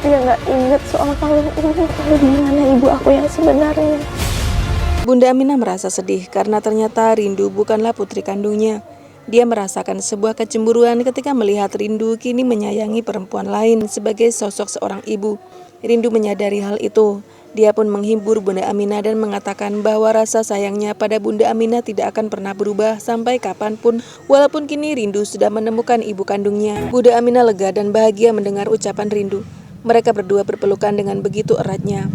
Dia nggak inget soal kalung ini. Lalu di mana ibu aku yang sebenarnya? Bunda Aminah merasa sedih karena ternyata Rindu bukanlah putri kandungnya. Dia merasakan sebuah kecemburuan ketika melihat Rindu kini menyayangi perempuan lain sebagai sosok seorang ibu. Rindu menyadari hal itu. Dia pun menghibur Bunda Aminah dan mengatakan bahwa rasa sayangnya pada Bunda Aminah tidak akan pernah berubah sampai kapanpun, walaupun kini Rindu sudah menemukan ibu kandungnya. Bunda Aminah lega dan bahagia mendengar ucapan Rindu. Mereka berdua berpelukan dengan begitu eratnya.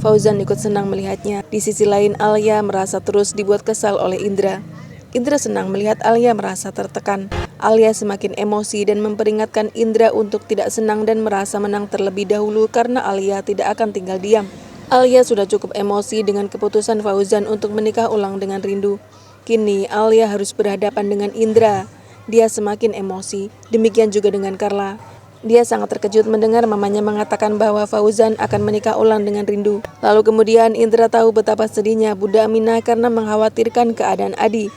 Fauzan ikut senang melihatnya. Di sisi lain, Alia merasa terus dibuat kesal oleh Indra. Indra senang melihat Alia merasa tertekan. Alia semakin emosi dan memperingatkan Indra untuk tidak senang dan merasa menang terlebih dahulu karena Alia tidak akan tinggal diam. Alia sudah cukup emosi dengan keputusan Fauzan untuk menikah ulang dengan Rindu. Kini Alia harus berhadapan dengan Indra. Dia semakin emosi. Demikian juga dengan Carla. Dia sangat terkejut mendengar mamanya mengatakan bahwa Fauzan akan menikah ulang dengan Rindu. Lalu kemudian Indra tahu betapa sedihnya Bunda Aminah karena mengkhawatirkan keadaan Adi.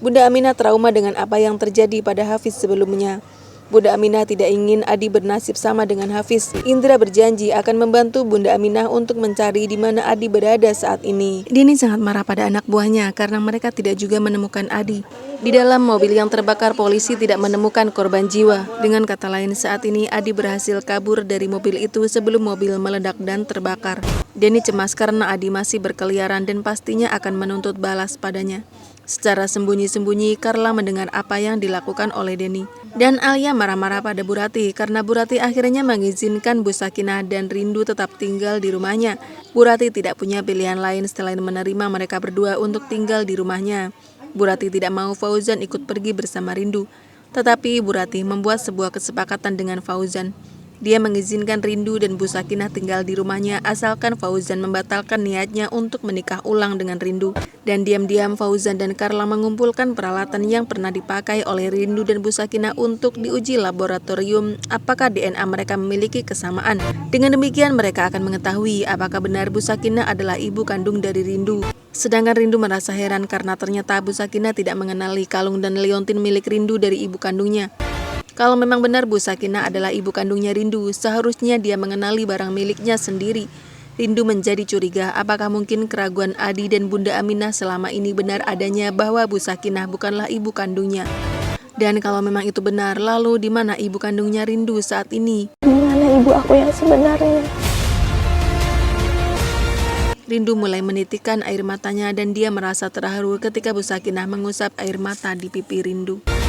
Bunda Aminah trauma dengan apa yang terjadi pada Hafiz sebelumnya. Bunda Aminah tidak ingin Adi bernasib sama dengan Hafiz. Indra berjanji akan membantu Bunda Aminah untuk mencari di mana Adi berada saat ini. Dini sangat marah pada anak buahnya karena mereka tidak juga menemukan Adi. Di dalam mobil yang terbakar, polisi tidak menemukan korban jiwa. Dengan kata lain, saat ini Adi berhasil kabur dari mobil itu sebelum mobil meledak dan terbakar. Deni cemas karena Adi masih berkeliaran dan pastinya akan menuntut balas padanya. Secara sembunyi-sembunyi, Carla mendengar apa yang dilakukan oleh Deni. Dan Alia marah-marah pada Bu Rati karena Bu Rati akhirnya mengizinkan Bu Sakinah dan Rindu tetap tinggal di rumahnya. Bu Rati tidak punya pilihan lain selain menerima mereka berdua untuk tinggal di rumahnya. Bu Rati tidak mau Fauzan ikut pergi bersama Rindu. Tetapi Bu Rati membuat sebuah kesepakatan dengan Fauzan. Dia mengizinkan Rindu dan Bu Sakinah tinggal di rumahnya asalkan Fauzan membatalkan niatnya untuk menikah ulang dengan Rindu. Dan diam-diam Fauzan dan Carla mengumpulkan peralatan yang pernah dipakai oleh Rindu dan Bu Sakinah untuk diuji laboratorium apakah DNA mereka memiliki kesamaan. Dengan demikian mereka akan mengetahui apakah benar Bu Sakinah adalah ibu kandung dari Rindu. Sedangkan Rindu merasa heran karena ternyata Bu Sakinah tidak mengenali kalung dan leontin milik Rindu dari ibu kandungnya. Kalau memang benar Bu Sakinah adalah ibu kandungnya Rindu, seharusnya dia mengenali barang miliknya sendiri. Rindu menjadi curiga apakah mungkin keraguan Adi dan Bunda Aminah selama ini benar adanya bahwa Bu Sakinah bukanlah ibu kandungnya. Dan kalau memang itu benar, lalu di mana ibu kandungnya Rindu saat ini? Di mana ibu aku yang sebenarnya? Rindu mulai menitikkan air matanya dan dia merasa terharu ketika Bu Sakinah mengusap air mata di pipi Rindu.